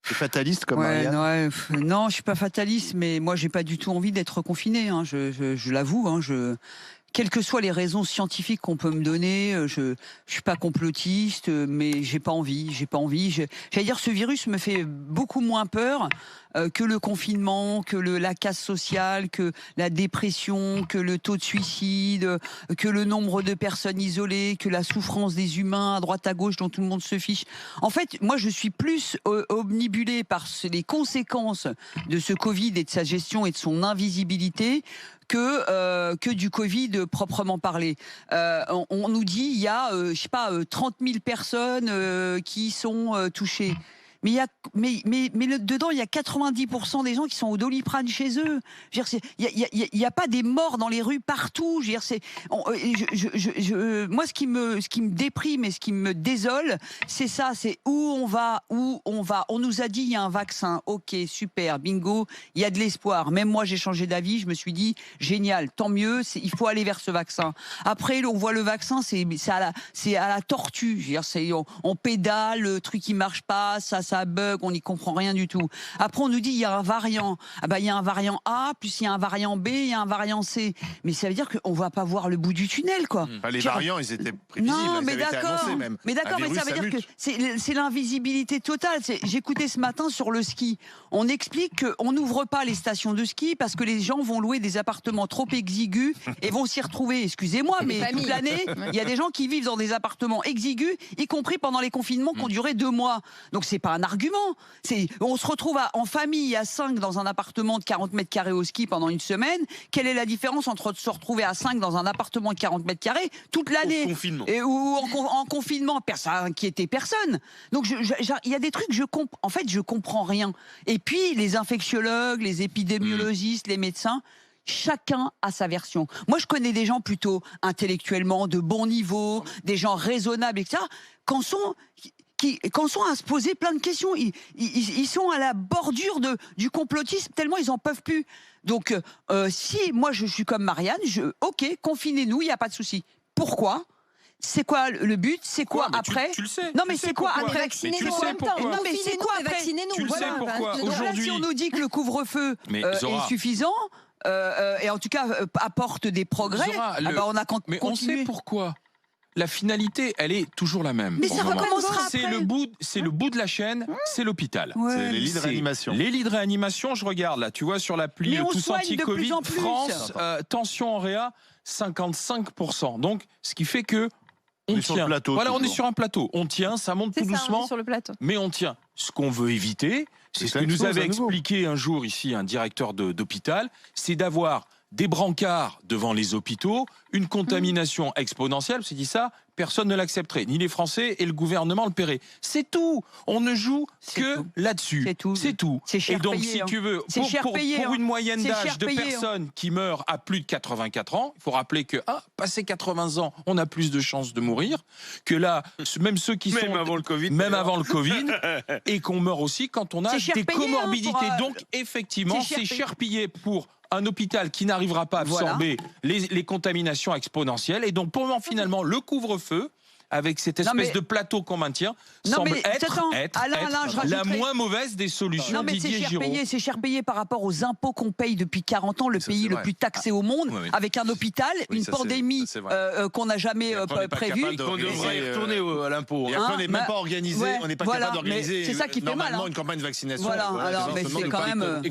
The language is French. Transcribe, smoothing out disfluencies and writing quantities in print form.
C'est fataliste comme Ouais, Marianne. ouais, non, je suis pas fataliste, mais moi j'ai pas du tout envie d'être confiné. Hein, je l'avoue. Hein, quelles que soient les raisons scientifiques qu'on peut me donner, je suis pas complotiste, mais j'ai pas envie. J'ai pas envie. J'allais dire, ce virus me fait beaucoup moins peur que le confinement, que la casse sociale, que la dépression, que le taux de suicide, que le nombre de personnes isolées, que la souffrance des humains à droite à gauche dont tout le monde se fiche. En fait, moi, je suis plus omnibulée par les conséquences de ce Covid et de sa gestion et de son invisibilité que du Covid proprement parlé. On nous dit il y a, je sais pas, 30 000 personnes qui sont touchées. Mais dedans, il y a 90% des gens qui sont au Doliprane chez eux. Il y a pas des morts dans les rues partout. Je veux dire, moi, ce qui me déprime et ce qui me désole, c'est ça. C'est où on va. On nous a dit il y a un vaccin. Ok, super, bingo. Il y a de l'espoir. Même moi, j'ai changé d'avis. Je me suis dit génial, tant mieux. Il faut aller vers ce vaccin. Après, on voit le vaccin, c'est à la tortue. Je veux dire, on pédale, le truc qui marche pas, ça bug, on n'y comprend rien du tout. Après, on nous dit il y a un variant. Ah bah, il y a un variant A, plus il y a un variant B, il y a un variant C. Mais ça veut dire qu'on va pas voir le bout du tunnel, quoi. Enfin, les variants, ils étaient prévisibles. Non, mais ils avaient été d'accord. annoncés même. Mais d'accord, mais ça veut dire que c'est l'invisibilité totale. J'écoutais ce matin sur le ski. On explique qu'on n'ouvre pas les stations de ski parce que les gens vont louer des appartements trop exigus et vont s'y retrouver. Excusez-moi, mais toute l'année, il y a des gens qui vivent dans des appartements exigus, y compris pendant les confinements qui ont duré 2 mois. Donc c'est pas un argument. On se retrouve en famille à 5 dans un appartement de 40 mètres carrés au ski pendant une semaine. Quelle est la différence entre se retrouver à 5 dans un appartement de 40 mètres carrés toute l'année ou en confinement, ça inquiétait personne. Donc il y a des trucs, en fait, je comprends rien. Et puis les infectiologues, les épidémiologistes, les médecins, chacun a sa version. Moi, je connais des gens plutôt intellectuellement de bon niveau, des gens raisonnables, etc. Qu'en sont à se poser plein de questions. Ils sont à la bordure du complotisme tellement ils en peuvent plus. Donc, si moi je suis comme Marianne, ok, confinez-nous, il n'y a pas de souci. Pourquoi ? C'est quoi le but? C'est quoi après? Tu le sais. Non, mais c'est quoi après? Vaccinez-nous en même temps. Non, mais c'est quoi après? Tu le sais pourquoi aujourd'hui. Si on nous dit que le couvre-feu est suffisant, et en tout cas apporte des progrès, on a continué. Mais on sait pourquoi. La finalité, elle est toujours la même. Mais ça recommencera après. C'est le bout de la chaîne, c'est l'hôpital. Ouais. C'est les lits de réanimation. Les lits de réanimation, je regarde là, tu vois sur l'appli Tous Anti-Covid, France, tension en réa, 55%. Donc, ce qui fait que on tient. Sur le plateau, voilà, on est sur un plateau. On tient, ça monte tout doucement. On est sur le plateau. Mais on tient. Ce qu'on veut éviter, c'est ce que nous avait expliqué un jour ici un directeur d'hôpital, c'est d'avoir des brancards devant les hôpitaux, une contamination exponentielle. C'est dit ça, personne ne l'accepterait. Ni les Français et le gouvernement le paieraient. C'est tout. On ne joue que là-dessus. C'est tout. C'est tout. Et donc, si tu veux, pour une moyenne d'âge de personnes qui meurent à plus de 84 ans, il faut rappeler que, passé 80 ans, on a plus de chances de mourir, que là, même ceux qui sont... avant le Covid. Même avant le Covid, et qu'on meurt aussi quand on a des comorbidités. Donc, effectivement, c'est cher payé pour un hôpital qui n'arrivera pas à absorber les contaminations exponentielles. Et donc, finalement, le couvre-feu, avec cette espèce de plateau qu'on maintient, semble être la moins mauvaise des solutions. Non, mais c'est cher payé par rapport aux impôts qu'on paye depuis 40 ans, le pays le plus taxé au monde, avec un hôpital, une pandémie qu'on n'a jamais prévue. On devrait y retourner à l'impôt. On n'est même pas organisé, on n'est pas capable d'organiser normalement une campagne de vaccination. Voilà, alors, mais c'est quand même...